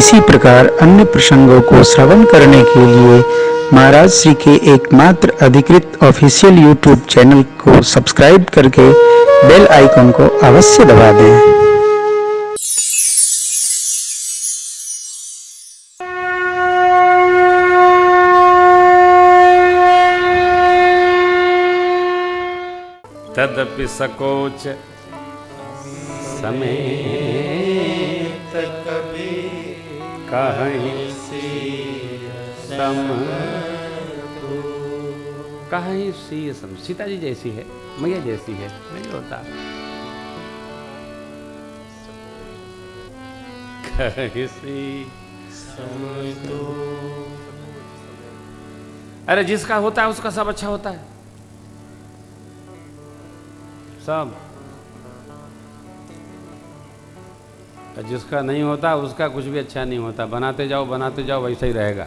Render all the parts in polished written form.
इसी प्रकार अन्य प्रसंगों को श्रवण करने के लिए महाराज श्री के एकमात्र अधिकृत ऑफिशियल यूट्यूब चैनल को सब्सक्राइब करके बेल आइकन को अवश्य दबा दें। तदपि सकोच समेत कभी कहीं सम कहीं सी सम। सीता जी जैसी है, मैया जैसी है, नहीं होता। कहीं सी सम तो अरे जिसका होता है उसका सब अच्छा होता है, सब। जिसका नहीं होता उसका कुछ भी अच्छा नहीं होता। बनाते जाओ वैसा ही रहेगा।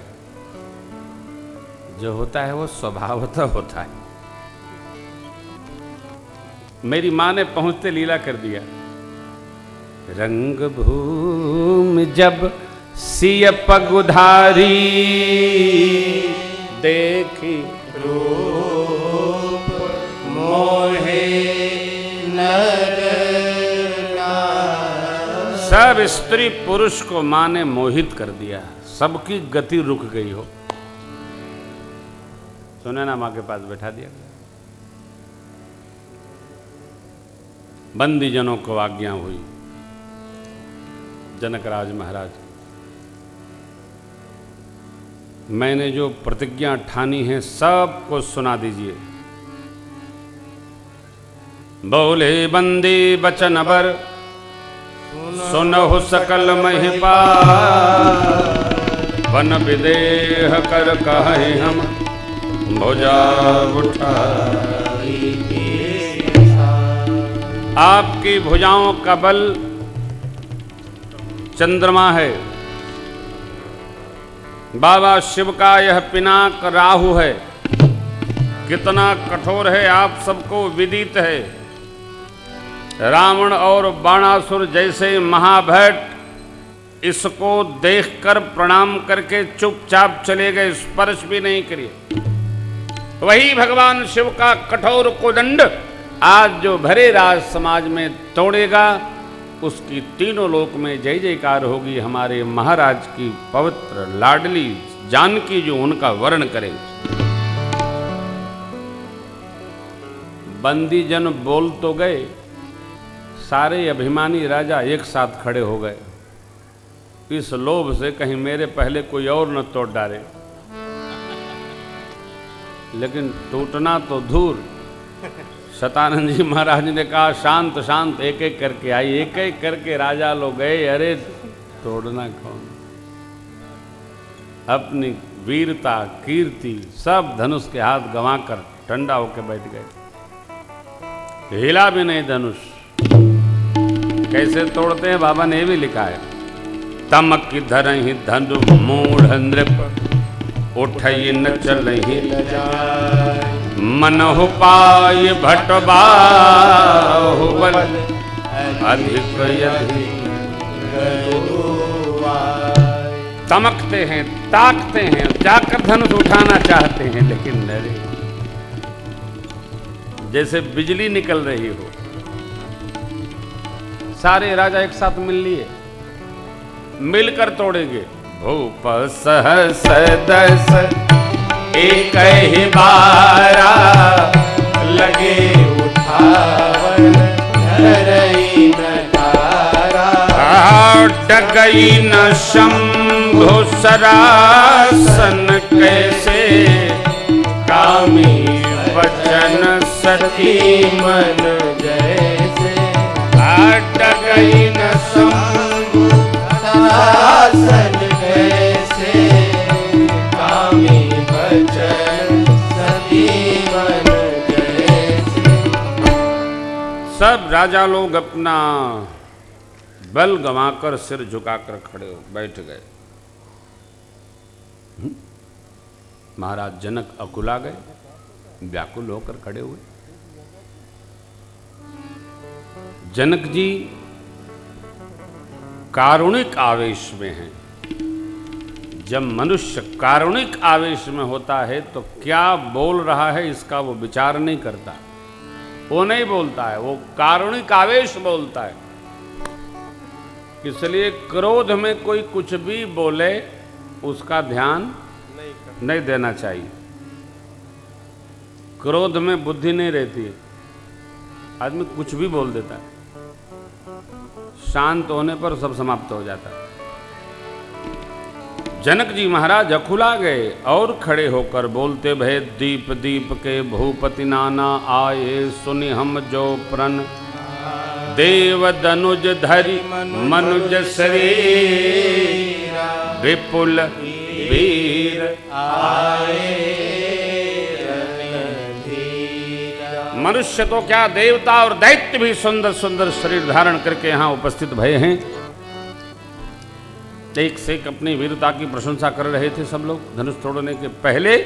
जो होता है वो स्वभावतः होता है। मेरी माँ ने पहुंचते लीला कर दिया। रंग भूमि जब सिय पगुधारी देखी रूप मोहे सब स्त्री पुरुष को मां ने मोहित कर दिया। सबकी गति रुक गई हो। सुने ना, मां के पास बैठा दिया। बंदी जनों को आज्ञा हुई। जनकराज महाराज, मैंने जो प्रतिज्ञा ठानी है सबको सुना दीजिए। बोले बंदी बचन बर सुनहु सकल महिपाल, वन विदेह कर कहे हम भुजा उठाई। आपकी भुजाओं का बल चंद्रमा है, बाबा शिव का यह पिनाक राहु है। कितना कठोर है आप सबको विदित है। रावण और बाणासुर जैसे महाभट इसको देखकर प्रणाम करके चुपचाप चले गए, स्पर्श भी नहीं किए। वही भगवान शिव का कठोर कोदंड आज जो भरे राज समाज में तोड़ेगा, उसकी तीनों लोक में जय जयकार होगी। हमारे महाराज की पवित्र लाडली जानकी जो उनका वर्ण करेंगे। बंदी जन बोल तो गए, सारे अभिमानी राजा एक साथ खड़े हो गए, इस लोभ से कहीं मेरे पहले कोई और न तोड़ डाले। लेकिन टूटना तो दूर। शतानंद जी महाराज ने कहा शांत शांत, एक एक करके आई। एक एक करके राजा लोग गए। अरे तोड़ना कौन? अपनी वीरता कीर्ति सब धनुष के हाथ गंवाकर ठंडा होकर बैठ गए। हिला भी नहीं धनुष। कैसे तोड़ते हैं बाबा ने भी लिखा है। तमक धरहि धनु मूढ़ नृप, उठई न चलहि मनहु पाय भट बाहुबल, अधिक यदि तमकते हैं, ताकते हैं, जाकर धनुष उठाना चाहते हैं, लेकिन नहीं, जैसे बिजली निकल रही हो। सारे राजा एक साथ मिल लिए, मिलकर तोड़ेंगे। भूप सहस दस एक ही बारा, लगे उठावन धरई न तारा। डगई न शंभु सरासन, कैसे कामी वचन सती मन जैसे। डगई न शंभु सरासन, कैसे कामी वचन सती मन जैसे। सब राजा लोग अपना बल गंवाकर सिर झुकाकर खड़े हो बैठ गए। महाराज जनक अकुला गए, व्याकुल होकर खड़े हुए। जनक जी कारुणिक आवेश में हैं। जब मनुष्य कारुणिक आवेश में होता है तो क्या बोल रहा है इसका वो विचार नहीं करता, वो नहीं बोलता है, वो कारुणिक आवेश बोलता है। इसलिए क्रोध में कोई कुछ भी बोले उसका ध्यान नहीं देना चाहिए। क्रोध में बुद्धि नहीं रहती है, आदमी कुछ भी बोल देता है, शांत होने पर सब समाप्त हो जाता है। जनक जी महाराज अकुला गए और खड़े होकर बोलते भय दीप दीप के भूपति नाना आए, सुनि हम जो प्रण देव दनुज धरि मनुज शरीर विपुल वीर आए। मनुष्य तो क्या देवता और दैत्य भी सुंदर सुंदर शरीर धारण करके यहां उपस्थित भये हैं। एक से एक अपनी वीरता की प्रशंसा कर रहे थे सब लोग। धनुष तोड़ने के पहले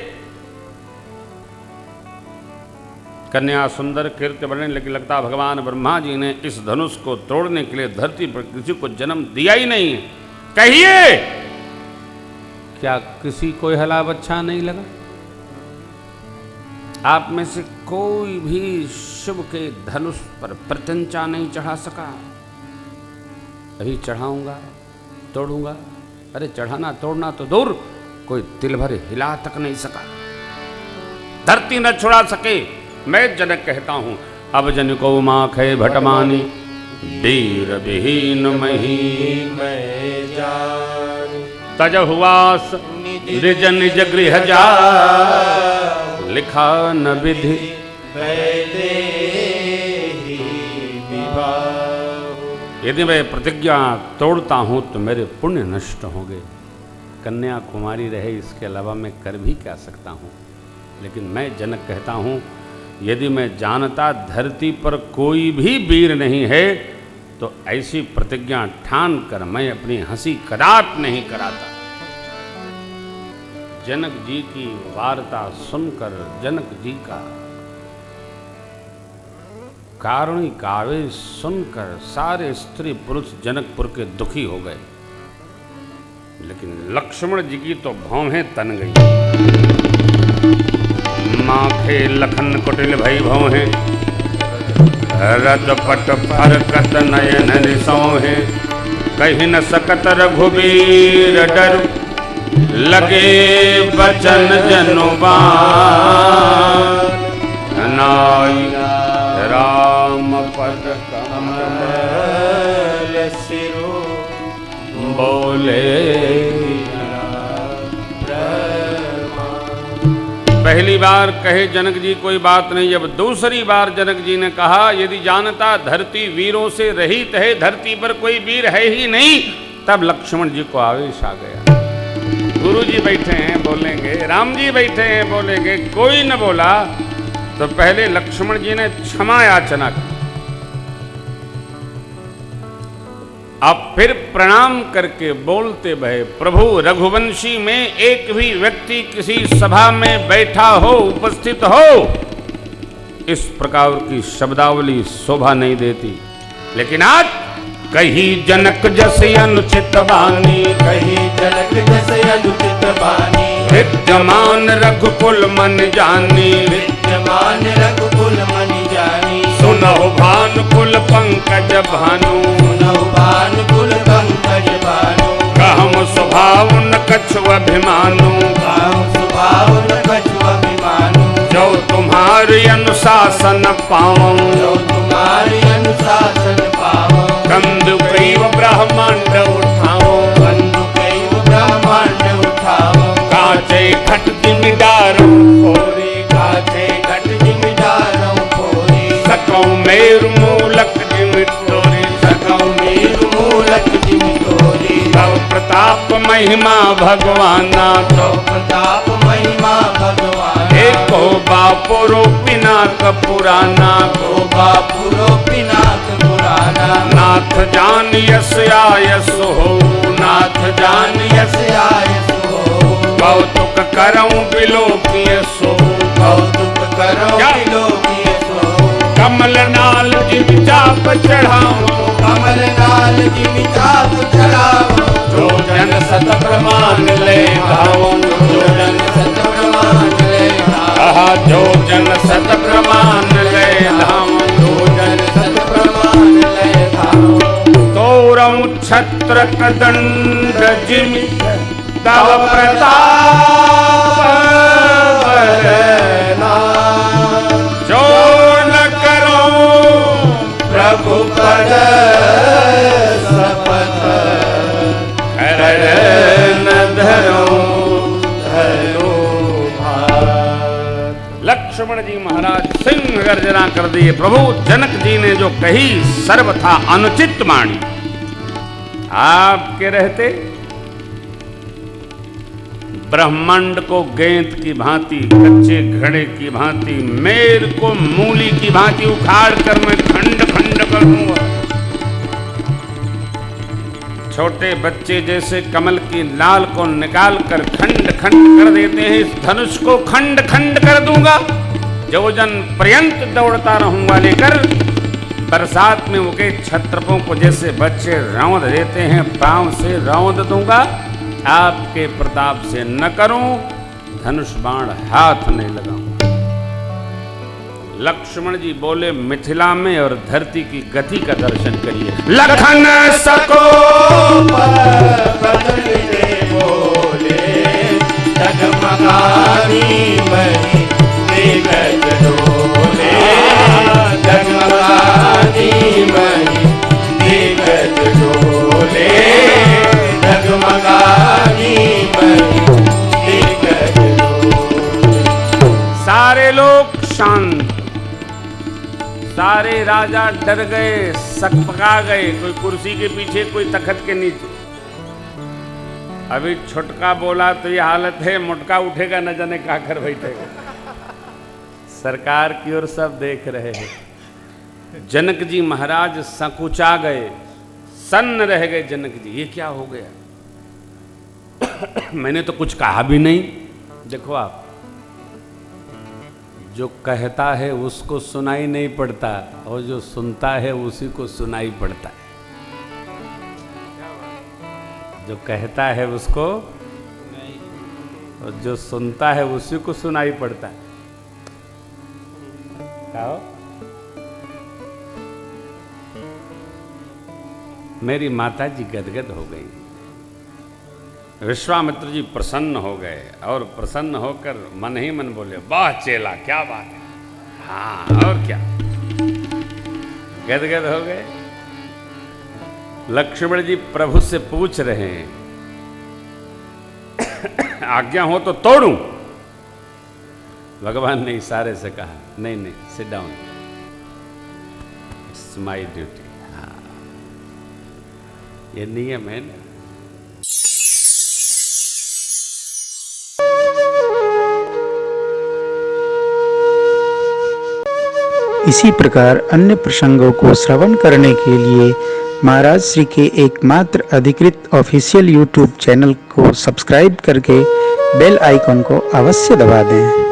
कन्या सुंदर कीर्ति बढ़ने लगी, लगता भगवान ब्रह्मा जी ने इस धनुष को तोड़ने के लिए धरती पर किसी को जन्म दिया ही नहीं है। कहिए क्या किसी को हला बच्चा नहीं लगा? आप में से कोई भी शिव के धनुष पर प्रत्यंचा नहीं चढ़ा सका? अभी चढ़ाऊंगा, तोड़ूंगा। अरे चढ़ाना तोड़ना तो दूर, कोई तिल भर हिला तक नहीं सका, धरती न छुड़ा सके। मैं जनक कहता हूं अब जन को माखे भटमानी धीर विहीन मही मैं जान, तज हुआस निज निज गृह जा लिखा न विधि यदि मैं प्रतिज्ञा तोड़ता हूं तो मेरे पुण्य नष्ट होंगे। कन्या कुमारी रहे, इसके अलावा मैं कर भी क्या सकता हूं। लेकिन मैं जनक कहता हूं यदि मैं जानता धरती पर कोई भी वीर नहीं है तो ऐसी प्रतिज्ञा ठान कर मैं अपनी हंसी कदापि नहीं कराता। जनक जी की वार्ता सुनकर जनक जी का कारुणिक आवेश सुनकर सारे स्त्री पुरुष जनकपुर के दुखी हो गए। लेकिन लक्ष्मण जी की तो भौहें तन गई। माखे लखन कुटिल भई भौहें, रद पट फरकत नयन निसौहें, कहीं न सकत रघुबीर डर, लगे बचन जनुबान, नाई राम पद कमल सिरो बोले। पहली बार कहे जनक जी कोई बात नहीं। जब दूसरी बार जनक जी ने कहा यदि जानता धरती वीरों से रहित है, धरती पर कोई वीर है ही नहीं, तब लक्ष्मण जी को आवेश आ गया। गुरु जी बैठे हैं बोलेंगे, राम जी बैठे हैं बोलेंगे, कोई न बोला तो पहले लक्ष्मण जी ने क्षमा याचना की। अब फिर प्रणाम करके बोलते भय प्रभु रघुवंशी में एक भी व्यक्ति किसी सभा में बैठा हो, उपस्थित हो, इस प्रकार की शब्दावली शोभा नहीं देती। लेकिन आज कही जनक जस अनुचित बानी, कही जनक जस अनुचित बानी, विद्यमान रघुकुल मन जानी, विद्यमान रघुकुल मन जानी, सुनहु भानुकुल पंकज भानु, सुनहु भानुकुल पंकज भानु, कहम स्वभाव न कछु अभिमानु, कहम स्वभाव न कछु अभिमानु, जो तुम्हारी अनुशासन पाऊं, जो तुम्हारी अनुशासन पाऊं, कंदु कैव ब्रह्मांड उठाऊं, बंधु कैव ब्रह्मांड उठाऊं, कांचे खट जिमिदारों खोरे, काचे घट जिमिदारों खोरे, सकौ मेरु मूलक जिमितोरी, सकौ मेरु मूलक जिमितोरी, तव प्रताप महिमा भगवाना, तो प्रताप महिमा भगवान, एको बापुरो पिनाक पुराना, को बापुरो पिनाक पुराना, नाथ जान यस आयस हो, नाथ जान यस आयस हो, कौतुक करऊं बिलोकिय सो, कौतुक करो क्या? बिलोकिय सो, कमल नाल जिम चाप चढ़ाऊं, कमल नाल जिमि चाप चढ़ावो, जो जन सत प्रमाण ले पुत्रक दंड जिमि तव प्रताप बरना। जो न करो प्रभु पद सपथ शरण धरो धरो भार। लक्ष्मण जी महाराज सिंह गर्जना कर दिए। प्रभु जनक जी ने जो कही सर्वथा अनुचित वाणी, आपके रहते ब्रह्मांड को गेंद की भांति, कच्चे घड़े की भांति, मेर को मूली की भांति उखाड़ कर मैं खंड खंड कर दूंगा। छोटे बच्चे जैसे कमल की लाल को निकाल कर खंड खंड कर देते हैं, इस धनुष को खंड खंड कर दूंगा। जोजन पर्यंत दौड़ता रहूंगा लेकर। बरसात में उगे छत्रपों को जैसे बच्चे रौंद देते हैं, पांव से रौंद दूंगा। आपके प्रताप से न करूं, धनुष बाण हाथ नहीं लगाऊं। लक्ष्मण जी बोले मिथिला में और धरती की गति का दर्शन करिए। लखन सको बदलते बोले डगमगानी मणि दिग्गज डोले। डगमगानी मणि दिग्गज डोले। डगमगानी मणि दिग्गज डोले। सारे लोग शांत, सारे राजा डर गए, सकपका गए। कोई कुर्सी के पीछे, कोई तखत के नीचे। अभी छुटका बोला तो ये हालत है, मुटका उठेगा न जाने क्या कर बैठेगा। सरकार की ओर सब देख रहे हैं। जनक जी महाराज संकुचा गए, सन्न रह गए। जनक जी ये क्या हो गया? मैंने तो कुछ कहा भी नहीं। देखो आप, जो कहता है उसको सुनाई नहीं पड़ता, और जो सुनता है उसी को सुनाई पड़ता है। जो कहता है उसको, और जो सुनता है उसी को सुनाई पड़ता है। आओ, मेरी माता जी गदगद हो गई। विश्वामित्र जी प्रसन्न हो गए, और प्रसन्न होकर मन ही मन बोले, वाह चेला, क्या बात है। हाँ और क्या, गदगद हो गए। लक्ष्मण जी प्रभु से पूछ रहे हैं, आज्ञा हो तो तोड़ूं? भगवान ने इशारे से कहा, नहीं नहीं, sit down, it's my duty. हाँ, ये नियम है ना। इसी प्रकार अन्य प्रसंगों को श्रवण करने के लिए महाराज श्री के एकमात्र अधिकृत ऑफिशियल YouTube चैनल को सब्सक्राइब करके बेल आइकन को अवश्य दबा दें।